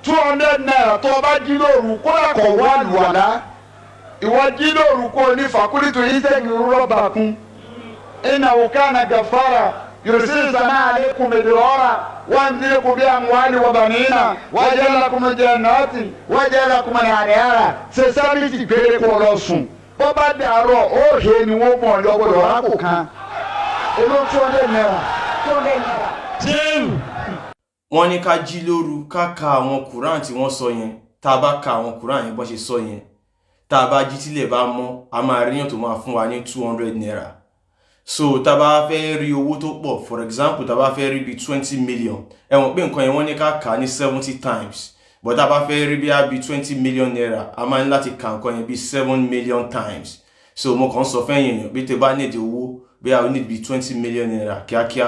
200 naira tó bá jí lóru kó lè kọ̀ wá àlùwàlá ìwọ jí lóru kó ní fàkúrìtù ìtẹ̀gì rọ́bà kún innahu kana ghaffara yursilu samaa alaykum midrara ويمددكم بأموال وبنين ويجعل لكم جنات ويجعل لكم أنهارا sẹsẹmìtì péré kó lọ sùn bó bá dàárọ̀ ó he ni wọ́n mọ̀ lọ́gbọ̀dọ̀ rákò kan olóòtú ọdẹ náírà. wọ́n ní ká jí lóru ká ka àwọn Quran tí wọ́n sọ yẹn tá a bá ka àwọn Quran yẹn bọ́n ṣe sọ yẹn tá a bá jí tílẹ̀ bá mọ́ a máa ríyàn tó máa fún wa ní 200 naira. So tá bá fẹ́ rí owó tó pọ̀, for example tá bá fẹ́ rí bí 20 million ẹ wọ́n pé nǹkan yẹn wọ́n ní ká kà ní 70 times, but tá bá fẹ́ rí bí 20 million naira a máa ní láti kà nǹkan yẹn bí 7 million times. So mo kàn sọ fẹ́yìn èèyàn bí tẹ bá need owó bí a need bí 20 million naira kíákíá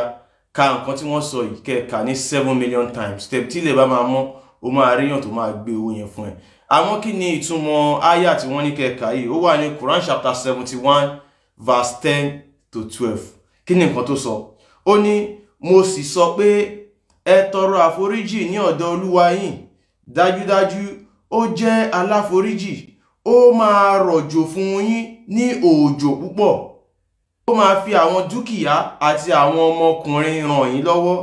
ká nǹkan tí wọ́n sọ yìí kẹ́ kà ní 7 million times tẹ̀ tí lè bá máa mọ́ o máa ríyàn tó máa gbé owó yẹn fún ẹ. Àwọn kí ni ìtumọ̀ àyà tí wọ́n ní kẹ́ kà yìí? Ó wà ní Quran chapter 71 verse 10 to 12. Kí ni nǹkan tó sọ? Ó ní mo sì sọ pé ẹ tọrọ àforíjì ní ọ̀dọ̀ Olúwa yín, dájúdájú ó jẹ́ aláforíjì, ó máa rọ̀jò fún yín ní òjò púpọ̀, ó máa fi àwọn dúkìá àti àwọn ọmọkùnrin ràn yín lọ́wọ́,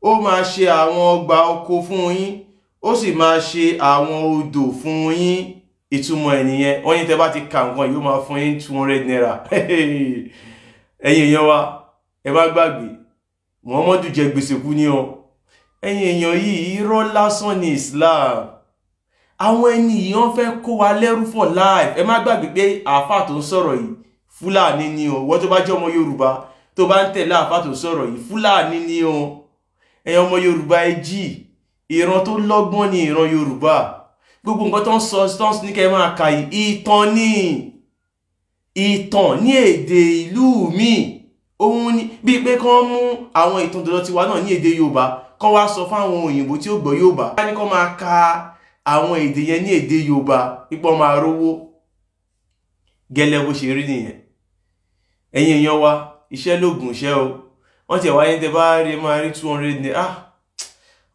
ó máa ṣe àwọn ọgbà oko fún yín, ó sì máa ṣe àwọn odò fún yín. Ìtumọ̀ ẹ̀ nìyẹn. Wọ́n ní tẹ́ bá ti ka nǹkan yìí ó máa fún yín 200 naira. Ẹ̀yin èèyàn wa ẹ má gbàgbé Muhammadu jẹ gbèsè kú ní o. Ẹ̀yin èèyàn yìí irọ́ lásán ní Islam. Àwọn ẹni yìí wọ́n fẹ́ kó wa lẹ́rú for life. Ẹ má gbàgbé pé àáfà tó ń sọ̀rọ̀ yìí Fúlàní ni o. Wọ́n tó bá jẹ́ ọmọ Yorùbá tó bá ń tẹ̀lé àáfà tó sọ̀rọ̀ yìí Fúlàní ni o. Ẹ̀yin ọmọ Yorùbá ẹ jí, ìran tó lọ́gbọ́n ni ìran Yorùbá. Gbogbo nǹkan tó ń sọ stones ní kẹ́ máa kà yìí ìtàn ní èdè ìlú mi. Òun ni bí pé kán mú àwọn ìtàn dọ̀dọ̀ tiwa náà ní èdè Yorùbá kán wá sọ fáwọn òyìnbó tí ó gbọ́ Yorùbá. Ká ní kán máa ka àwọn èdè yẹn ní èdè Yorùbá ipò máa rówó. Gẹ́lẹ́ bó ṣe rí nìyẹn. Ẹ̀yin èèyàn wa iṣẹ́ lóògùn iṣẹ́ o. Wọ́n ti wáyé tẹ́ bá rí máa rí 200 naira.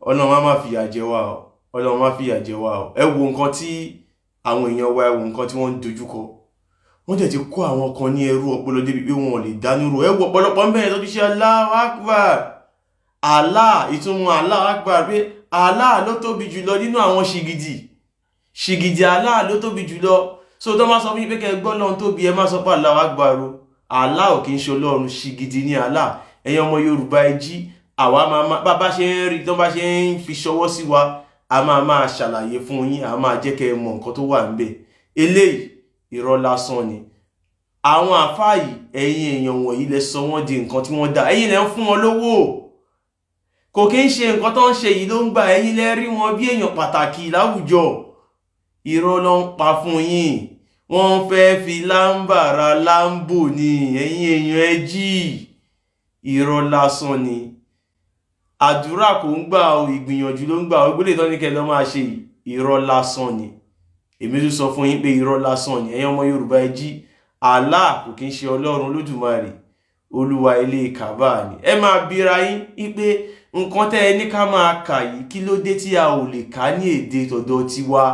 Ọlọ́run á máa fìyà jẹ wá o. Ọlọ́run máa fìyà jẹ wá o. Ẹ wo nǹkan tí àwọn èèyàn wa, ẹ wo nǹkan tí wọ́n ń dojúkọ. Wọ́n jẹ́ ti kó àwọn kan ní ẹrú ọpọlọ débi pé wọn ò lè dánú rò. Ẹ wo ọ̀pọ̀lọpọ̀ ń bẹ̀rẹ̀ tó ti ṣe Allahu Akbar. Allah, ìtumọ̀ Allahu Akbar pé Allah ló tóbi jùlọ nínú àwọn ṣìgìdì Allah ló tóbi jùlọ. So tó máa sọ fún yín pé kẹ́ gbọ́ lọ́run tóbi ẹ má sọ pé Allahu Akbar o. Allah ò kì í ṣe Ọlọ́run, ṣìgìdì ní Allah. Ẹ̀yin ọmọ Yorùbá ẹ jí, àwa máa bá ṣe ń rí tó bá ṣe ń fi ṣọwọ́ sí wa a máa ṣàlàyé fún yín, a máa jẹ́ kẹ́ mọ̀ nǹkan tó wà níbẹ̀. Eléyìí irọ́ lásán ni. Àwọn àfáà yìí ẹ̀yin èèyàn wọ̀nyí lẹ sọ wọ́n di nǹkan tí wọ́n dá. Ẹ̀yin lẹ ń fún wọn lówó. Kò kí ń ṣe nǹkan tó ń ṣe yìí ló ń gbà. Ẹ̀yin lẹ rí wọn bí èèyàn pàtàkì láwùjọ. Irọ́ ló ń pa fún yín. Wọ́n fẹ́ fi lámbàrà lámbò ni. Ẹ̀yin èèyàn ẹ jí. Irọ́ lásán ni. Àdúrà kò ń gbà o, ìgbìyànjú ló ń gbà o. Gbólé tán ní kẹ́ lọ máa ṣe irọ́ lásán ni. Èmi tún sọ fún yín pé irọ́ lásán ni. Ẹ̀yin ọmọ Yorùbá ẹ jí. Allah kò kí ń ṣe Ọlọ́run Olódùmarè, Olúwa ilé Kàbá ni. Ẹ máa bira yín pé nǹkan tẹ́ ẹ ní ká máa kà yìí kí ló dé tí a ò lè kà ní èdè tọ̀dọ̀ tiwa.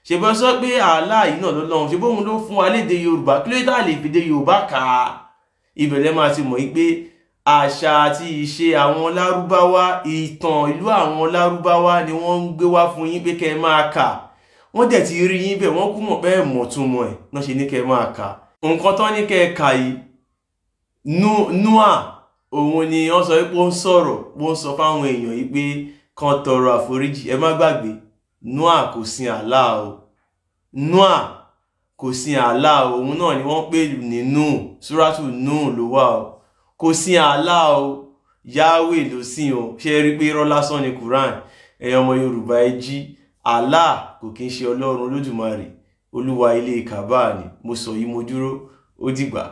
Ṣé bọ́ sọ pé Allah yìí náà lọ́lọ́run, ṣé bóun ló fún wa lédè Yorùbá, kí ló dé tá lè fi dé Yorùbá kà á? Ibẹ̀lẹ̀ máa ti mọ̀ pé àṣà àti ìṣe àwọn Lárúbáwá, ìtàn ìlú àwọn Lárúbáwá ni wọ́n ń gbé wá fún yín pé kẹ́ máa kà. Wọ́n dẹ̀ ti rí yín bẹ̀, wọ́n kú mọ̀ bẹ́ẹ̀ mọ̀ túmọ̀ ẹ̀ náà ṣe ní kẹ́ máa kà. Nǹkan tán ní kẹ́ kà yìí Noah òun ni wọ́n sọ pé ó ń sọ̀rọ̀, ó ń sọ fáwọn èèyàn yìí pé kán tọrọ àforíjì. Ẹ má gbàgbé Noah kò sin Allah o. Noah kò sin Allah o. Òun náà ni wọ́n pè ní Nuh, Suratu Nuh ló wà o. Kò sin Allah o. Yahweh ló sìn o. Ṣé rí pé irọ́ lásán ni Quran? Ẹ̀yin ọmọ Yorùbá ẹ jí. Allah kò kí ń ṣe Ọlọ́run Olódùmarè, Olúwa ilé Kàbá ni. Mo sọ yìí mo dúró, ó dìgbà.